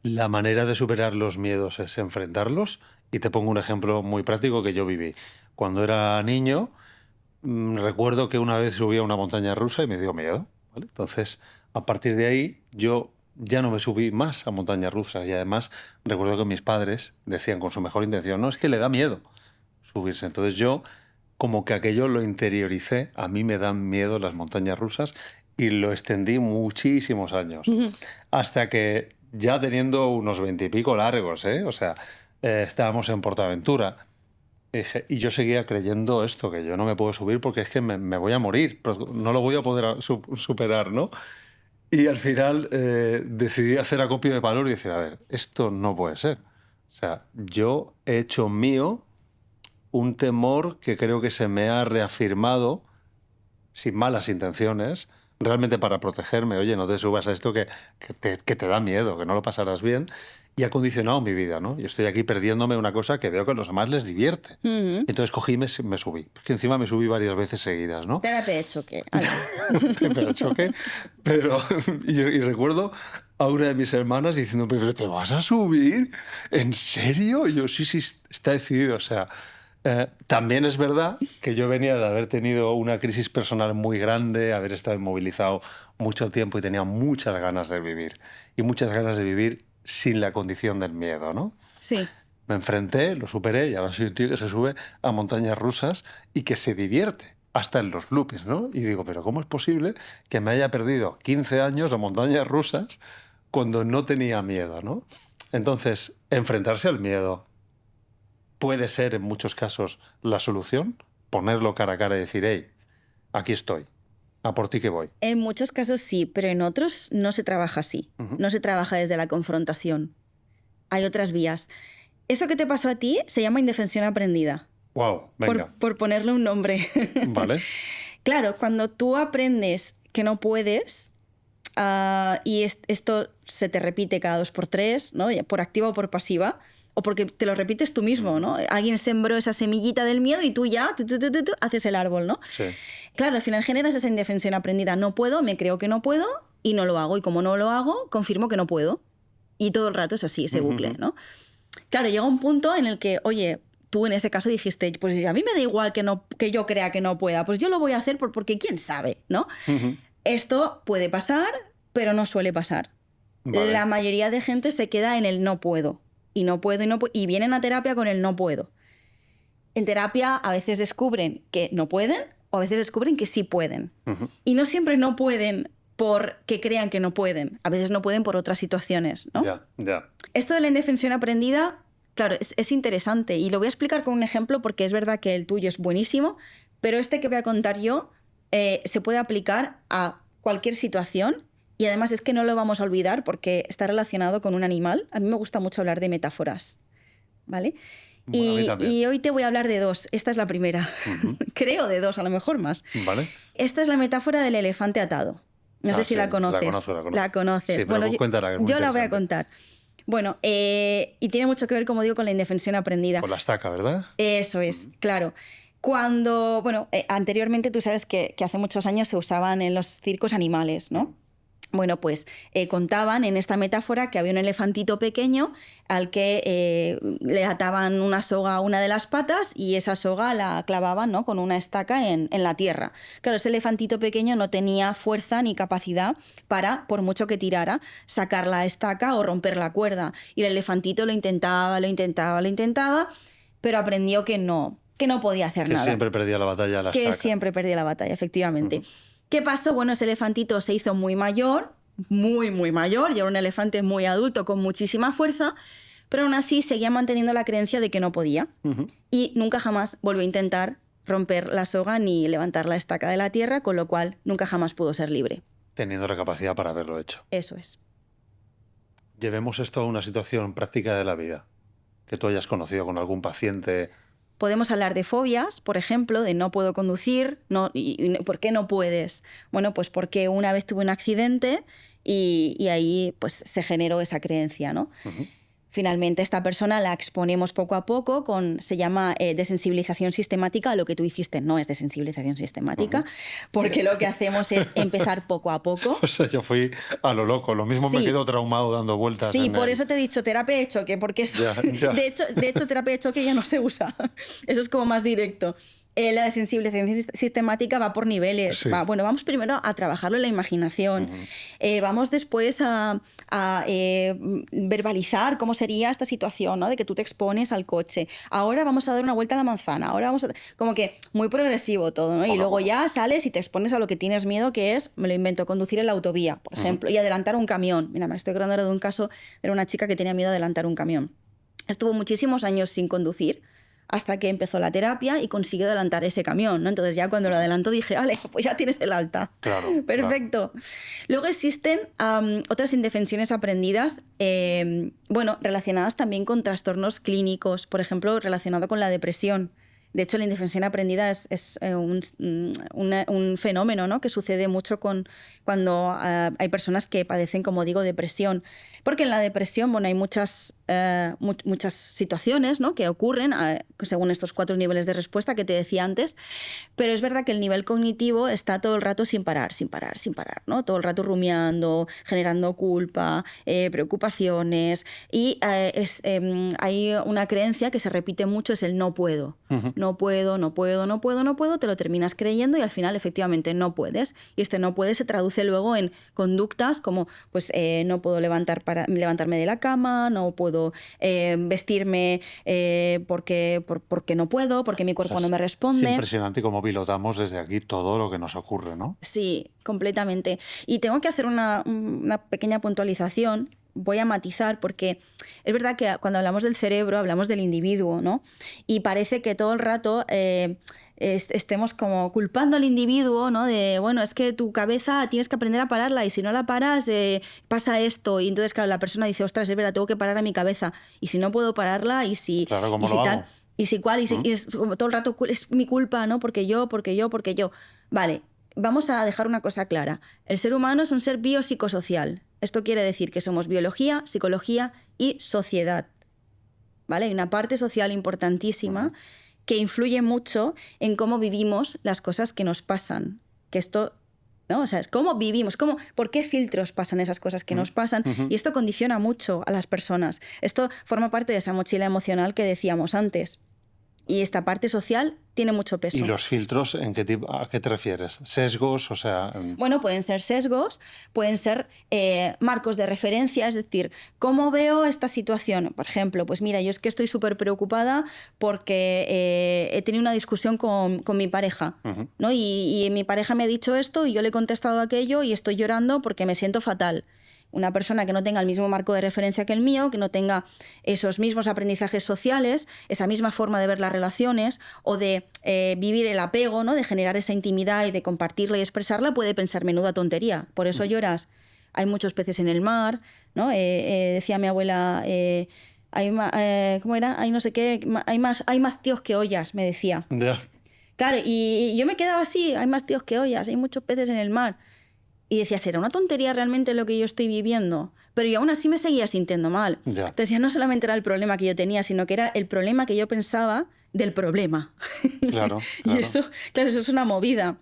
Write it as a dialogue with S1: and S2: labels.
S1: La manera de superar los miedos es enfrentarlos. Y te pongo un ejemplo muy práctico que yo viví. Cuando era niño, recuerdo que una vez subí a una montaña rusa y me dio miedo, ¿vale? Entonces, a partir de ahí, yo ya no me subí más a montañas rusas. Y además, recuerdo que mis padres decían con su mejor intención, no, es que le da miedo subirse. Entonces yo, como que aquello lo interioricé, a mí me dan miedo las montañas rusas y lo extendí muchísimos años.
S2: Ujú.
S1: Hasta que ya teniendo unos 20 y pico largos, ¿eh? O sea, estábamos en Portaventura. Y yo seguía creyendo esto, que yo no me puedo subir porque es que me voy a morir, pero no lo voy a poder superar, ¿no? Y al final decidí hacer acopio de valor y decir, a ver, esto no puede ser. O sea, yo he hecho mío un temor que creo que se me ha reafirmado sin malas intenciones, realmente para protegerme. Oye, no te subas a esto que te da miedo, que no lo pasarás bien. Y ha condicionado mi vida, ¿no? Yo estoy aquí perdiéndome una cosa que veo que a los demás les divierte.
S2: Ujú.
S1: Entonces cogí y me subí. Que encima me subí varias veces seguidas, ¿no?
S2: Terapia de choque. Ala.
S1: Pero choque. Pero, y recuerdo a una de mis hermanas diciendo, pero ¿te vas a subir? ¿En serio? Y yo, sí, sí, está decidido. O sea, también es verdad que yo venía de haber tenido una crisis personal muy grande, haber estado inmovilizado mucho tiempo y tenía muchas ganas de vivir. Y muchas ganas de vivir sin la condición del miedo, ¿no?
S2: Sí.
S1: Me enfrenté, lo superé y ahora soy un tío que se sube a montañas rusas y que se divierte, hasta en los loopings, ¿no? Y digo, pero ¿cómo es posible que me haya perdido 15 años a montañas rusas cuando no tenía miedo, ¿no? Entonces, enfrentarse al miedo puede ser en muchos casos la solución, ponerlo cara a cara y decir, hey, aquí estoy, a por ti que voy.
S2: En muchos casos sí, pero en otros no se trabaja así.
S1: Ujú.
S2: No se trabaja desde la confrontación. Hay otras vías. Eso que te pasó a ti se llama indefensión aprendida,
S1: Wow, venga,
S2: por ponerle un nombre.
S1: vale.
S2: Claro, cuando tú aprendes que no puedes, y esto se te repite cada 2 por 3, ¿no? Por activa o por pasiva, o porque te lo repites tú mismo, ¿no? Alguien sembró esa semillita del miedo y tú ya haces el árbol, ¿no?
S1: Sí.
S2: Claro, al final generas esa indefensión aprendida. No puedo, me creo que no puedo y no lo hago. Y como no lo hago, confirmo que no puedo. Y todo el rato es así, ese bucle, ¿no? Claro, llega un punto en el que, oye, tú en ese caso dijiste, pues si a mí me da igual que yo crea que no pueda, pues yo lo voy a hacer porque quién sabe, ¿no? Esto puede pasar, pero no suele pasar.
S1: Vale.
S2: La mayoría de gente se queda en el no puedo. Y no puedo, y no puedo. Y vienen a terapia con el no puedo. En terapia a veces descubren que no pueden o a veces descubren que sí pueden. Y no siempre no pueden porque crean que no pueden. A veces no pueden por otras situaciones, ¿no?
S1: Ya, ya.
S2: Esto de la indefensión aprendida, claro, es interesante. Y lo voy a explicar con un ejemplo porque es verdad que el tuyo es buenísimo, pero este que voy a contar yo se puede aplicar a cualquier situación. Y además es que no lo vamos a olvidar porque está relacionado con un animal. A mí me gusta mucho hablar de metáforas, ¿vale?
S1: Bueno, a mí también.
S2: Y hoy te voy a hablar de 2. Esta es la primera. Creo de 2, a lo mejor más.
S1: Vale.
S2: Esta es la metáfora del elefante atado. No sé si
S1: Sí,
S2: la conoces.
S1: La conozco.
S2: La conoces.
S1: Sí, pero
S2: Bueno,
S1: cuéntala, que es muy
S2: yo la voy a
S1: interesante.
S2: contar. Bueno, y tiene mucho que ver, como digo, con la indefensión aprendida.
S1: Con la estaca, ¿verdad?
S2: Eso es, claro. Cuando, bueno, anteriormente tú sabes que hace muchos años se usaban en los circos animales, ¿no? Bueno, pues contaban en esta metáfora que había un elefantito pequeño al que le ataban una soga a una de las patas y esa soga la clavaban, ¿no?, con una estaca en la tierra. Claro, ese elefantito pequeño no tenía fuerza ni capacidad para, por mucho que tirara, sacar la estaca o romper la cuerda. Y el elefantito lo intentaba, pero aprendió que no podía hacer
S1: Que
S2: nada.
S1: siempre perdía la batalla la
S2: Que
S1: estaca.
S2: siempre perdía la batalla, efectivamente. ¿Qué pasó? Bueno, ese elefantito se hizo muy mayor, muy mayor, y era un elefante muy adulto con muchísima fuerza, pero aún así seguía manteniendo la creencia de que no podía. Y nunca jamás volvió a intentar romper la soga ni levantar la estaca de la tierra, con lo cual nunca jamás pudo ser libre.
S1: Teniendo la capacidad para haberlo hecho.
S2: Eso es.
S1: Llevemos esto a una situación práctica de la vida. Que tú hayas conocido con algún paciente.
S2: Podemos hablar de fobias, por ejemplo, de no puedo conducir. ¿Por qué no puedes? Bueno, pues porque una vez tuve un accidente y ahí pues se generó esa creencia, ¿no? Finalmente, esta persona la exponemos poco a poco se llama desensibilización sistemática. Lo que tú hiciste no es desensibilización sistemática, porque lo que hacemos es empezar poco a poco.
S1: O sea, yo fui a lo loco. Lo mismo me quedo traumado dando vueltas.
S2: Sí, por eso te he dicho terapia de choque, porque eso,
S1: Ya.
S2: de hecho, terapia de choque ya no se usa. Eso es como más directo. La desensibilización sistemática va por niveles.
S1: Sí.
S2: Bueno, vamos primero a trabajarlo en la imaginación. Vamos después a verbalizar cómo sería esta situación, ¿no? De que tú te expones al coche. Ahora vamos a dar una vuelta a la manzana. Ahora vamos a... Como que muy progresivo todo, ¿no? Y luego ya sales y te expones a lo que tienes miedo, que es, me lo invento, conducir en la autovía, por ejemplo, y adelantar un camión. Mira, me estoy acordando ahora de un caso de una chica que tenía miedo de adelantar un camión. Estuvo muchísimos años sin conducir, hasta que empezó la terapia y consiguió adelantar ese camión, ¿no? Entonces ya cuando lo adelantó dije, vale, pues ya tienes el alta.
S1: Claro.
S2: Perfecto. Claro. Luego existen otras indefensiones aprendidas, relacionadas también con trastornos clínicos, por ejemplo, relacionado con la depresión. De hecho, la indefensión aprendida es un fenómeno, ¿no? Que sucede mucho cuando hay personas que padecen, como digo, depresión. Porque en la depresión, hay muchas situaciones, ¿no? Que ocurren según estos 4 niveles de respuesta que te decía antes, pero es verdad que el nivel cognitivo está todo el rato sin parar, ¿no? Todo el rato rumiando, generando culpa, preocupaciones, y hay una creencia que se repite mucho, es el no puedo. No puedo, te lo terminas creyendo y al final efectivamente no puedes. Y este no puedes se traduce luego en conductas como pues no puedo levantarme de la cama, no puedo vestirme porque no puedo, porque mi cuerpo no me responde.
S1: Es impresionante cómo pilotamos desde aquí todo lo que nos ocurre, ¿no?
S2: Sí, completamente. Y tengo que hacer una pequeña puntualización. Voy a matizar porque es verdad que cuando hablamos del cerebro hablamos del individuo, ¿no? Y parece que todo el rato estemos como culpando al individuo, ¿no? De, bueno, es que tu cabeza tienes que aprender a pararla y si no la paras pasa esto. Y entonces, claro, la persona dice, ostras, es verdad, tengo que parar a mi cabeza. Y si no puedo pararla y si...
S1: Claro, ¿cómo
S2: y si
S1: lo
S2: tal,
S1: hago?
S2: y si cuál, y es como todo el rato es mi culpa, ¿no? Porque yo. Vale, vamos a dejar una cosa clara. El ser humano es un ser biopsicosocial. Esto quiere decir que somos biología, psicología y sociedad, ¿vale? Hay una parte social importantísima que influye mucho en cómo vivimos las cosas que nos pasan. Que esto, ¿no? O sea, es cómo vivimos, por qué filtros pasan esas cosas que nos pasan, y esto condiciona mucho a las personas. Esto forma parte de esa mochila emocional que decíamos antes. Y esta parte social tiene mucho peso.
S1: ¿Y los filtros a qué te refieres? ¿Sesgos? O sea...
S2: Bueno, pueden ser sesgos, pueden ser marcos de referencia, es decir, ¿cómo veo esta situación? Por ejemplo, pues mira, yo es que estoy súper preocupada porque he tenido una discusión con mi pareja, ¿no? Y mi pareja me ha dicho esto y yo le he contestado aquello y estoy llorando porque me siento fatal. Una persona que no tenga el mismo marco de referencia que el mío, que no tenga esos mismos aprendizajes sociales, esa misma forma de ver las relaciones o de vivir el apego, ¿no? De generar esa intimidad y de compartirla y expresarla, puede pensar menuda tontería. Por eso lloras. Hay muchos peces en el mar, ¿no? Decía mi abuela, ¿cómo era? Hay no sé qué, hay más tíos que ollas, me decía.
S1: Ya.
S2: Claro, y yo me quedaba así, hay más tíos que ollas, hay muchos peces en el mar. Y decía, ¿será una tontería realmente lo que yo estoy viviendo? Pero yo aún así me seguía sintiendo mal.
S1: Ya.
S2: Entonces ya no solamente era el problema que yo tenía, sino que era el problema que yo pensaba del problema.
S1: Claro.
S2: Y eso, claro, eso es una movida.